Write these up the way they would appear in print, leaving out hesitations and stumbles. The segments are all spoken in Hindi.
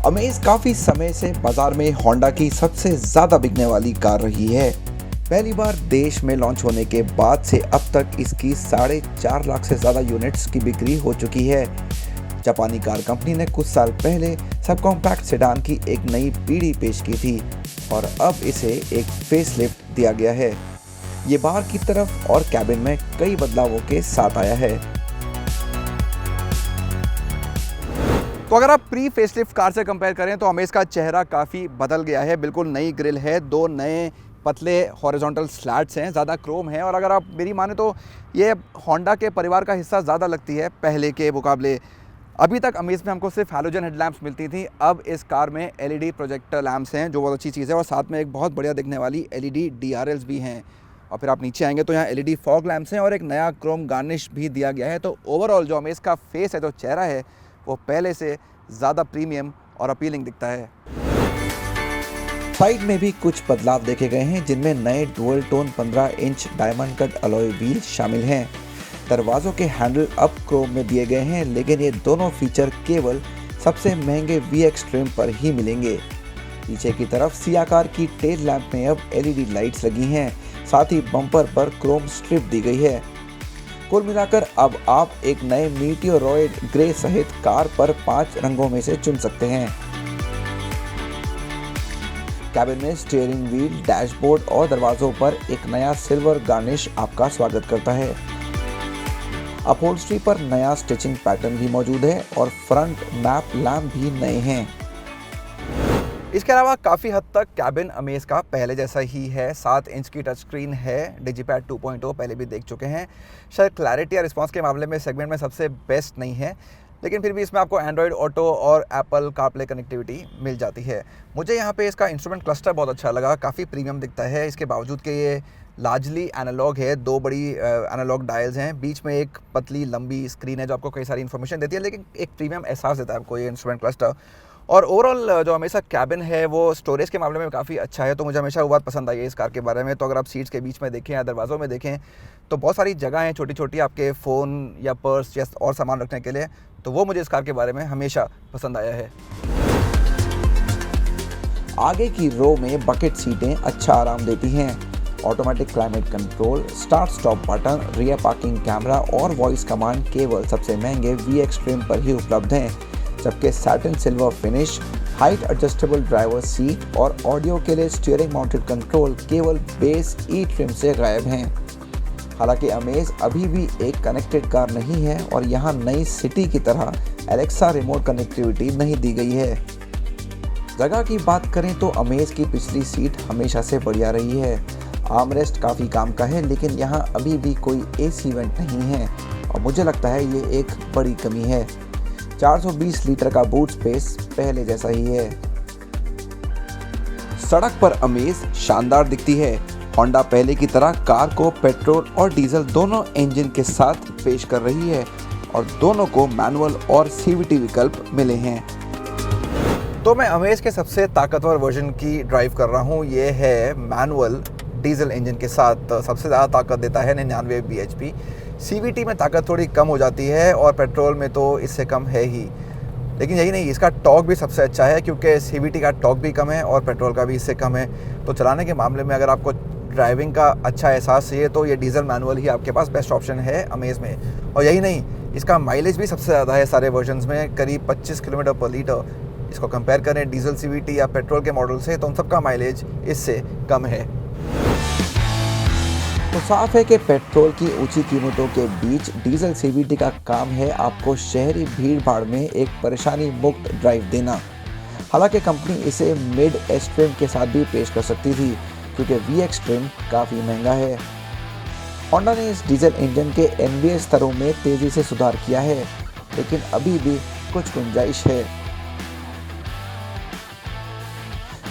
अमेज काफी समय से बाजार में होंडा की सबसे ज्यादा बिकने वाली कार रही है। पहली बार देश में लॉन्च होने के बाद से अब तक इसकी 4.5 लाख से ज्यादा यूनिट्स की बिक्री हो चुकी है। जापानी कार कंपनी ने कुछ साल पहले सब कॉम्पैक्ट सेडान की एक नई पीढ़ी पेश की थी और अब इसे एक फेसलिफ्ट दिया गया है। ये बाहर की तरफ और कैबिन में कई बदलावों के साथ आया है। तो अगर आप प्री फेसलिफ्ट कार से कंपेयर करें तो अमेज का चेहरा काफ़ी बदल गया है। बिल्कुल नई ग्रिल है, 2 नए पतले हॉरिजॉन्टल स्लैट्स हैं, ज़्यादा क्रोम है और अगर आप मेरी माने तो ये होंडा के परिवार का हिस्सा ज़्यादा लगती है पहले के मुकाबले। अभी तक अमेज में हमको सिर्फ हैलोजन हेडलैम्प्स मिलती थी, अब इस कार में एलईडी प्रोजेक्टर लैम्प्स हैं जो बहुत अच्छी चीज़ है और साथ में एक बहुत बढ़िया दिखने वाली एलईडी डीआरएल्स भी हैं। और फिर आप नीचे आएंगे तो यहाँ एलईडी फॉग लैम्प्स हैं और एक नया क्रोम गार्निश भी दिया गया है। तो ओवरऑल जो अमेज का फेस है, जो चेहरा है, वो पहले से ज़्यादा प्रीमियम और अपीलिंग दिखता है। साइड में भी कुछ बदलाव देखे गए हैं जिनमें नए dual tone 15 inch diamond cut alloy wheel शामिल हैं। दरवाजों के हैंडल अब क्रोम में दिए गए हैं, लेकिन ये दोनों फीचर केवल सबसे महंगे VX ट्रिम पर ही मिलेंगे। पीछे की तरफ सी आकार की टेल लैंप में अब LED लाइट्स लगी हैं, साथ ही बम्पर पर क्रोम स्ट्रिप दी गई है। कुल मिलाकर अब आप एक नए मीटियोरॉयड ग्रे सहित कार पर 5 रंगों में से चुन सकते हैं। कैबिन में स्टीयरिंग व्हील, डैशबोर्ड और दरवाजों पर एक नया सिल्वर गार्निश आपका स्वागत करता है। अपहोल्स्ट्री पर नया स्टिचिंग पैटर्न भी मौजूद है और फ्रंट मैप लैम्प भी नए हैं। इसके अलावा काफ़ी हद तक कैबिन अमेज का पहले जैसा ही है। 7 इंच की टच स्क्रीन है, डिजिपैड 2.0 पहले भी देख चुके हैं। शायद क्लैरिटी या रिस्पांस के मामले में सेगमेंट में सबसे बेस्ट नहीं है, लेकिन फिर भी इसमें आपको एंड्रॉयड ऑटो और एप्पल कारप्ले कनेक्टिविटी मिल जाती है। मुझे यहाँ पे इसका इंस्ट्रूमेंट क्लस्टर बहुत अच्छा लगा, काफ़ी प्रीमियम दिखता है। इसके बावजूद कि ये लार्जली एनालॉग है, 2 बड़ी एनालॉग डायल्स हैं, बीच में एक पतली लंबी स्क्रीन है जो आपको कई सारी इन्फॉर्मेशन देती है, लेकिन एक प्रीमियम एहसास देता है आपको ये इंस्ट्रूमेंट क्लस्टर। और ओवरऑल जो हमेशा कैबिन है वो स्टोरेज के मामले में काफ़ी अच्छा है, तो मुझे हमेशा वो बात पसंद आई है इस कार के बारे में। तो अगर आप सीट्स के बीच में देखें या दरवाज़ों में देखें तो बहुत सारी जगह हैं छोटी छोटी आपके फ़ोन या पर्स या और सामान रखने के लिए, तो वो मुझे इस कार के बारे में हमेशा पसंद आया है। आगे की रो में बकेट सीटें अच्छा आराम देती हैं। Automatic climate control, start stop button, rear parking camera और वॉइस कमांड केवल सबसे महंगे VX ट्रिम पर ही उपलब्ध हैं, जबकि satin silver finish, height adjustable driver seat और ऑडियो के लिए स्टीयरिंग माउंटेड कंट्रोल केवल बेस E ट्रिम से गायब हैं। हालांकि अमेज अभी भी एक कनेक्टेड कार नहीं है और यहाँ नई सिटी की तरह एलेक्सा रिमोट कनेक्टिविटी नहीं दी गई है। जगह की बात करें तो अमेज की पिछली सीट हमेशा से बढ़िया रही है। आर्मरेस्ट काफ़ी काम का है, लेकिन यहाँ अभी भी कोई AC वेंट नहीं है और मुझे लगता है ये एक बड़ी कमी है। 420 लीटर का बूट स्पेस पहले जैसा ही है। सड़क पर अमेज शानदार दिखती है। होंडा पहले की तरह कार को पेट्रोल और डीजल दोनों इंजन के साथ पेश कर रही है और दोनों को मैनुअल और CVT विकल्प मिले हैं। तो मैं अमेज के सबसे ताकतवर वर्जन की ड्राइव कर रहा हूँ। ये है मैनुअल डीजल इंजन के साथ, सबसे ज़्यादा ताकत देता है 99 bhp। CVT में ताकत थोड़ी कम हो जाती है और पेट्रोल में तो इससे कम है ही, लेकिन यही नहीं, इसका टॉर्क भी सबसे अच्छा है क्योंकि CVT का टॉर्क भी कम है और पेट्रोल का भी इससे कम है। तो चलाने के मामले में अगर आपको ड्राइविंग का अच्छा एहसास चाहिए तो ये डीजल मैनुअल ही आपके पास बेस्ट ऑप्शन है अमेज में। और यही नहीं, इसका माइलेज भी सबसे ज़्यादा है सारे वर्जन्स में, करीब 25 किलोमीटर पर लीटर। इसको कंपेयर करें डीजल CVT या पेट्रोल के मॉडल से तो उन सबका माइलेज इससे कम है। तो साफ है कि पेट्रोल की ऊंची कीमतों के बीच डीजल CVT का काम है आपको शहरी भीड़ भाड़ में एक परेशानी मुक्त ड्राइव देना। हालांकि कंपनी इसे मिड एस ट्रिम के साथ भी पेश कर सकती थी क्योंकि VX ट्रिम काफ़ी महंगा है। होंडा ने इस डीजल इंजन के NVA स्तरों में तेज़ी से सुधार किया है, लेकिन अभी भी कुछ गुंजाइश है।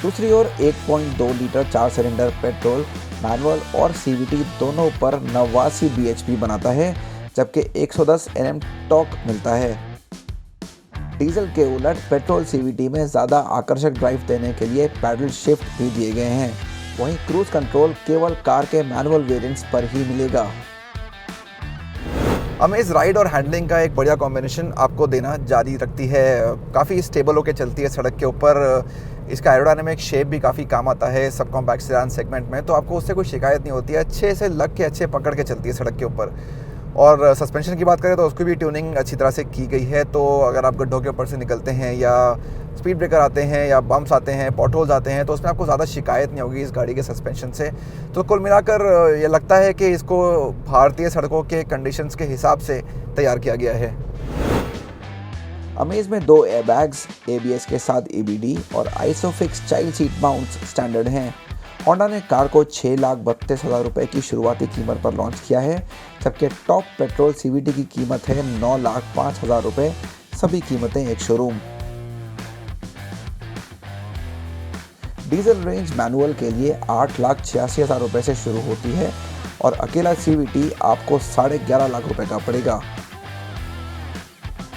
दूसरी ओर 1.2 लीटर 4 सिलेंडर पेट्रोल मैनुअल और CVT दोनों पर 89 bhp बनाता है, जबकि 110 Nm टॉर्क मिलता है। डीजल के उलट पेट्रोल CVT में ज़्यादा आकर्षक ड्राइव देने के लिए पैडल शिफ्ट भी दिए गए हैं। वहीं क्रूज कंट्रोल केवल कार के मैनुअल वेरिएंट्स पर ही मिलेगा। अमेज़ राइड और हैंडलिंग का एक बढ़िया कॉम्बिनेशन आपको देना जारी रखती है। काफ़ी स्टेबल होकर चलती है सड़क के ऊपर। इसका एरोडायनामिक शेप भी काफ़ी काम आता है सब कॉम्पैक्ट सेडान सेगमेंट में, तो आपको उससे कोई शिकायत नहीं होती है। अच्छे से लग के अच्छे पकड़ के चलती है सड़क के ऊपर। और सस्पेंशन की बात करें तो उसकी भी ट्यूनिंग अच्छी तरह से की गई है। तो अगर आप गड्ढों के ऊपर से निकलते हैं या स्पीड ब्रेकर आते हैं या बम्प्स आते हैं, पॉटहोल्स आते हैं, तो उसमें आपको ज़्यादा शिकायत नहीं होगी इस गाड़ी के सस्पेंशन से। तो कुल मिलाकर ये लगता है कि इसको भारतीय सड़कों के कंडीशंस के हिसाब से तैयार किया गया है। अमेज़ में 2 एयरबैग्स, ABS के साथ EBD और ISOFIX child seat mounts standard हैं। होंडा ने कार को 6,32,000 रुपये की शुरुआती कीमत पर लॉन्च किया है, जबकि टॉप पेट्रोल CVT की कीमत है 9,05,000 रुपये। सभी कीमतें एक शोरूम। डीजल रेंज मैनुअल के लिए 8,86,000 रुपये से शुरू होती है और अकेला CVT आपको 11.5 लाख रुपए का पड़ेगा।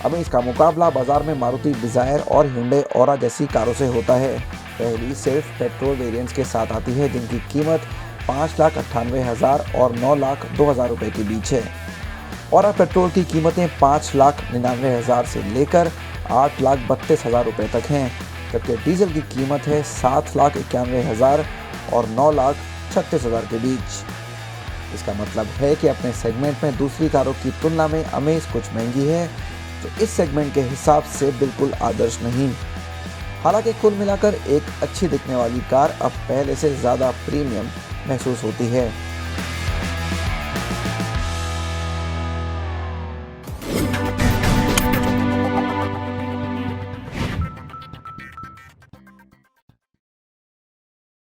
अब इसका मुकाबला बाजार में मारुति डिज़ायर और Hyundai Aura जैसी कारों से होता है। पहली सिर्फ पेट्रोल वेरिएंट्स के साथ आती है, जिनकी कीमत 5,98,000 और 9,02,000 रुपये के बीच है। Aura पेट्रोल की कीमतें 5,99,000 से लेकर 8,32,000 रुपये तक हैं, जबकि डीजल की कीमत है 7,91,000 और 9,36,000 के बीच। इसका मतलब है कि अपने सेगमेंट में दूसरी कारों की तुलना में अमेज़ कुछ महंगी है, जो इस सेगमेंट के हिसाब से बिल्कुल आदर्श नहीं। हालांकि कुल मिलाकर एक अच्छी दिखने वाली कार अब पहले से ज़्यादा प्रीमियम महसूस होती है।